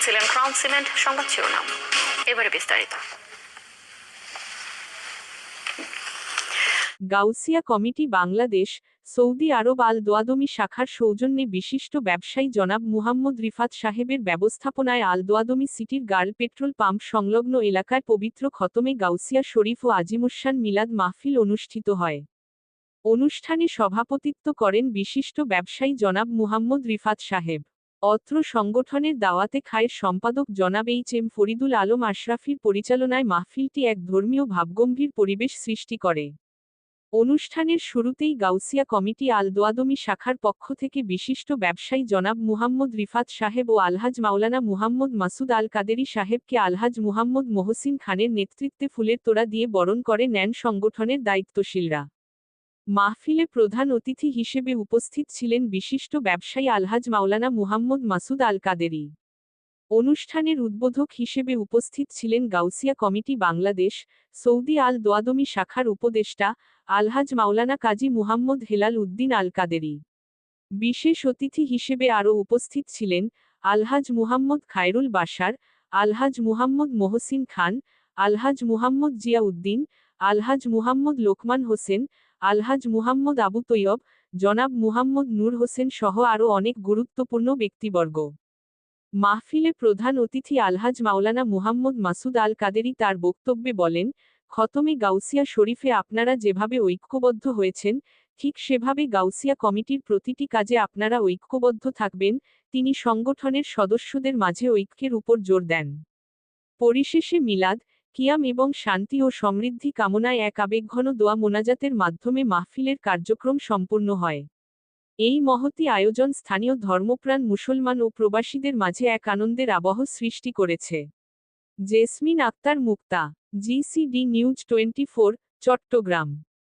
দেখছিলেন crown cement সংবাদ শিরোনাম, এবারে বিস্তারিত। গাউসিয়া কমিটি বাংলাদেশ, সৌদি আরব আল দোয়াদমি শাখার সৌজন্যে বিশিষ্ট ব্যবসায়ী জনাব মুহাম্মদ রিফাত সাহেবের ব্যবস্থাপনায় আল দোয়াদমি সিটির গার্ল পেট্রোল পাম্প সংলগ্ন এলাকায় পবিত্র খতমে গাউসিয়া শরীফ ও আজিমুসান মিলাদ মাহফিল অনুষ্ঠিত হয়। অনুষ্ঠানে সভাপতিত্ব করেন বিশিষ্ট ব্যবসায়ী জনাব মুহাম্মদ রিফাত সাহেব। অত্র সংগঠনের দাওয়াতে খায়ের সম্পাদক জনাব এইচ.এম. ফরিদুল আলম আশরাফির পরিচালনায় মাহফিলটি এক ধর্মীয় ভাবগম্ভীর পরিবেশ সৃষ্টি করে। অনুষ্ঠানের শুরুতেই গাউসিয়া কমিটি আল দোয়াদমি শাখার পক্ষ থেকে বিশিষ্ট ব্যবসায়ী জনাব মুহাম্মদ রিফাত সাহেব ও আলহাজ মাওলানা মুহাম্মদ মাসুদ আল কাদেরী সাহেবকে আলহাজ মুহাম্মদ মহসিন খানের নেতৃত্বে ফুলের তোড়া দিয়ে বরণ করে নেন সংগঠনের দায়িত্বশীলরা। মাহফিলে প্রধান অতিথি হিসেবে উপস্থিত ছিলেন বিশিষ্ট ব্যবসায়ী আলহাজ মাওলানা মুহাম্মদ মাসুদ আল কাদেরী। অনুষ্ঠানের উদ্বোধক হিসেবে উপস্থিত ছিলেন গাউসিয়া কমিটি বাংলাদেশ, সৌদি আল দোয়াদমি শাখার উপদেষ্টা আলহাজ মাওলানা কাজী মুহাম্মদ হেলাল উদ্দিন আল কাদেরী। বিশেষ অতিথি হিসেবে আরও উপস্থিত ছিলেন আলহাজ মুহাম্মদ খায়রুল বাশার, আলহাজ মুহাম্মদ মহসিন খান, আলহাজ মুহাম্মদ জিয়া উদ্দিন, আলহাজ মুহাম্মদ লোকমান হোসেন, আলহাজ মুহাম্মদ আবু তৈয়ব, জনাব মুহাম্মদ নূর হোসেন সহ আরও অনেক গুরুত্বপূর্ণ ব্যক্তিবর্গ। মাহফিলে প্রধান অতিথি আলহাজ মাওলানা মুহাম্মদ মাসুদ আল কাদেরী তার বক্তব্যে বলেন, খতমে গাউসিয়া শরীফে আপনারা যেভাবে ঐক্যবদ্ধ হয়েছেন, ঠিক সেভাবে গাউসিয়া কমিটির প্রতিটি কাজে আপনারা ঐক্যবদ্ধ থাকবেন। তিনি সংগঠনের সদস্যদের মাঝে ঐক্যের উপর জোর দেন। পরিশেষে মিলাদ, কিয়াম এবং শান্তি ও সমৃদ্ধি কামনায় এক আবেগঘন দোয়া মোনাজাতের মাধ্যমে মাহফিলের কার্যক্রম সম্পূর্ণ হয়। এই মহতী আয়োজন স্থানীয় ধর্মপ্রাণ মুসলমান ও প্রবাসীদের মাঝে এক আনন্দের আবহ সৃষ্টি করেছে। জেসমিন আক্তার মুক্তা, GCD নিউজ 24, চট্টগ্রাম।